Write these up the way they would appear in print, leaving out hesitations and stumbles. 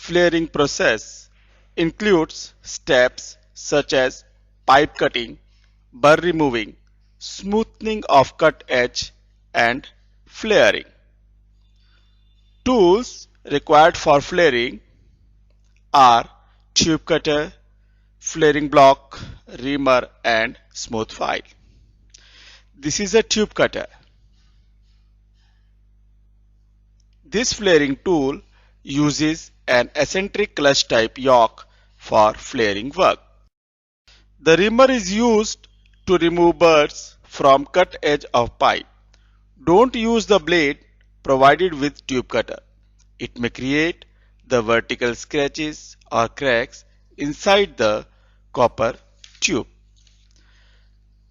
flaring process includes steps such as pipe cutting, burr removing, smoothing of cut edge, and flaring. Tools required for flaring are tube cutter, flaring block, reamer, and smooth file. This is a tube cutter. This flaring tool uses an eccentric clutch type yoke for flaring work. The reamer is used to remove burrs from cut edge of pipe. Don't use the blade provided with tube cutter. It may create the vertical scratches or cracks inside the copper tube.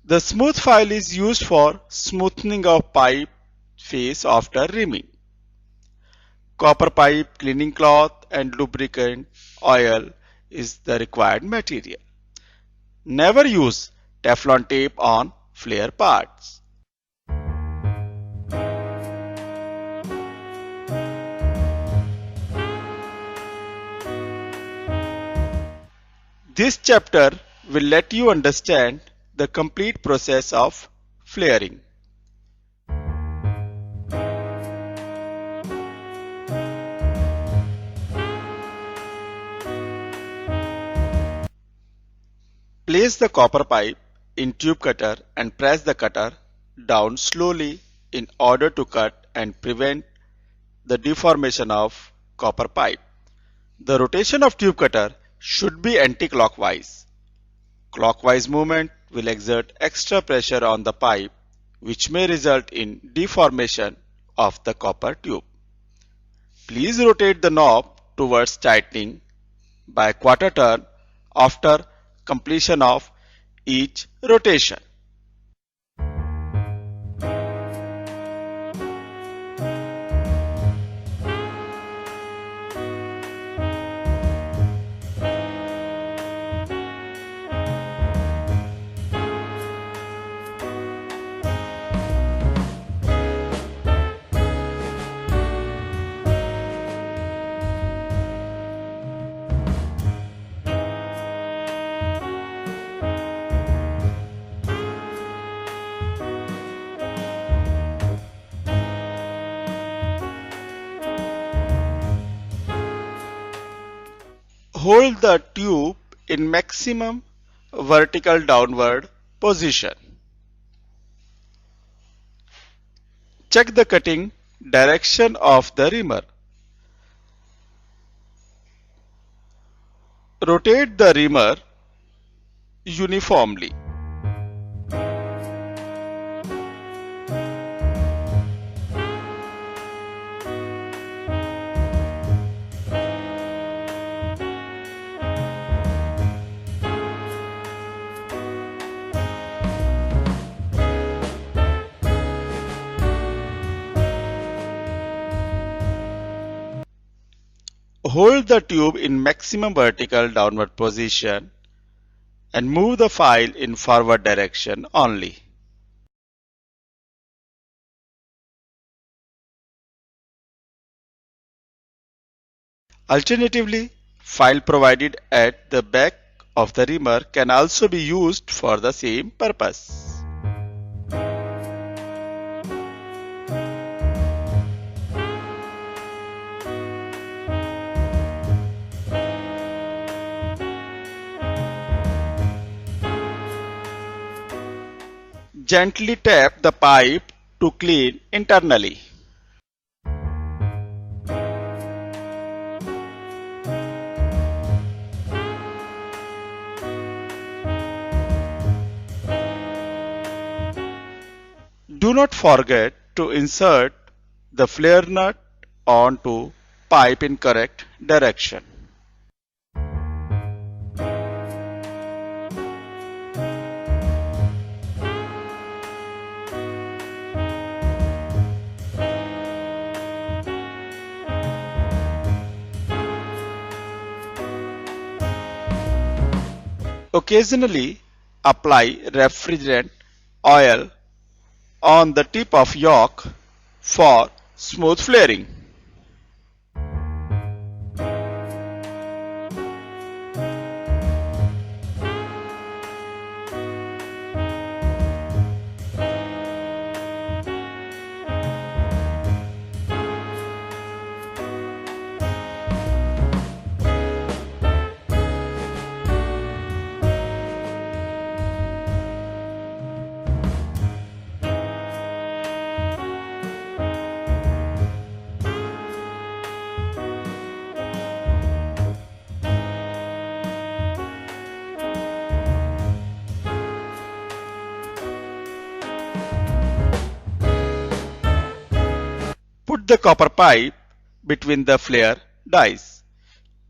The smooth file is used for smoothing of pipe face after reaming. Copper pipe, cleaning cloth and lubricant oil is the required material. Never use Teflon tape on flare parts. This chapter will let you understand the complete process of flaring. Place the copper pipe in tube cutter and press the cutter down slowly in order to cut and prevent the deformation of copper pipe. The rotation of tube cutter should be anti-clockwise. Clockwise movement will exert extra pressure on the pipe, which may result in deformation of the copper tube. Please rotate the knob towards tightening by quarter turn after completion of each rotation. Hold the tube in maximum vertical downward position. Check the cutting direction of the reamer. Rotate the reamer uniformly. Hold the tube in maximum vertical downward position and move the file in forward direction only. Alternatively, file provided at the back of the reamer can also be used for the same purpose. Gently tap the pipe to clean internally. Do not forget to insert the flare nut onto pipe in correct direction. Occasionally apply refrigerant oil on the tip of yoke for smooth flaring. Put the copper pipe between the flare dies.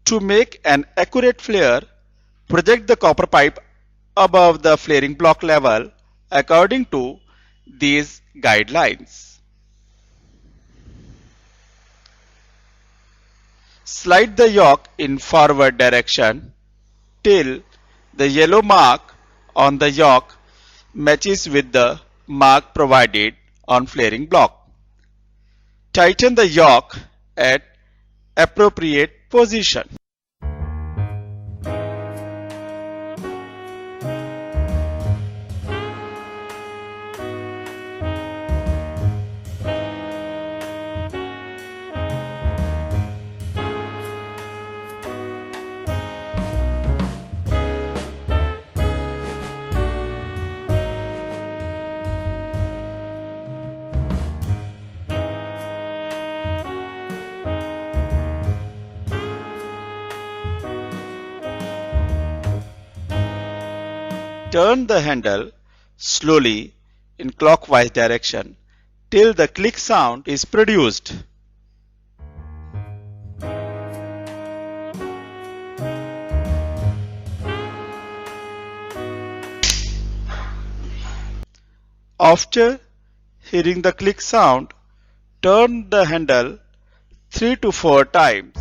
To make an accurate flare, project the copper pipe above the flaring block level according to these guidelines. Slide the yoke in forward direction till the yellow mark on the yoke matches with the mark provided on flaring block. Tighten the yoke at appropriate position. Turn the handle slowly in clockwise direction till the click sound is produced. After hearing the click sound, turn the handle 3 to 4 times.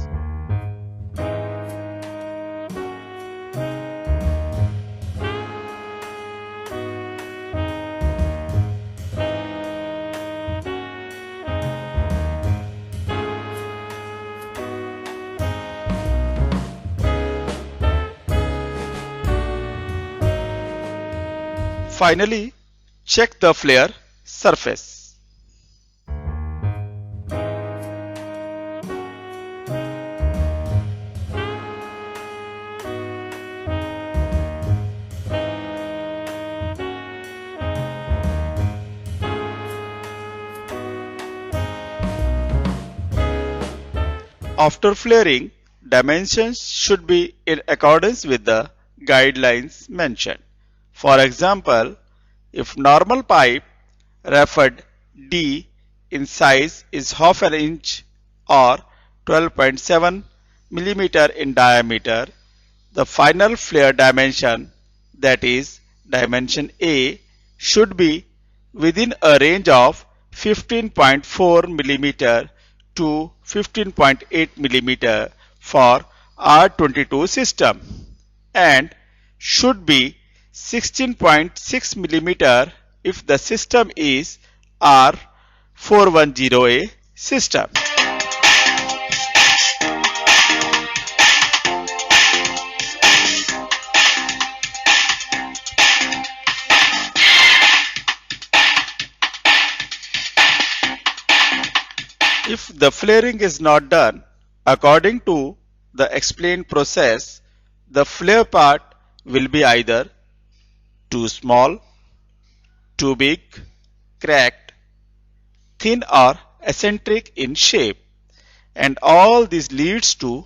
Finally, check the flare surface. After flaring, dimensions should be in accordance with the guidelines mentioned. For example, if normal pipe referred D in size is half an inch or 12.7 mm in diameter, the final flare dimension, that is dimension A, should be within a range of 15.4 mm to 15.8 mm for R22 system and should be 16.6 mm if the system is R410A system. If the flaring is not done according to the explained process, the flare part will be either too small, too big, cracked, thin or eccentric in shape, and all this leads to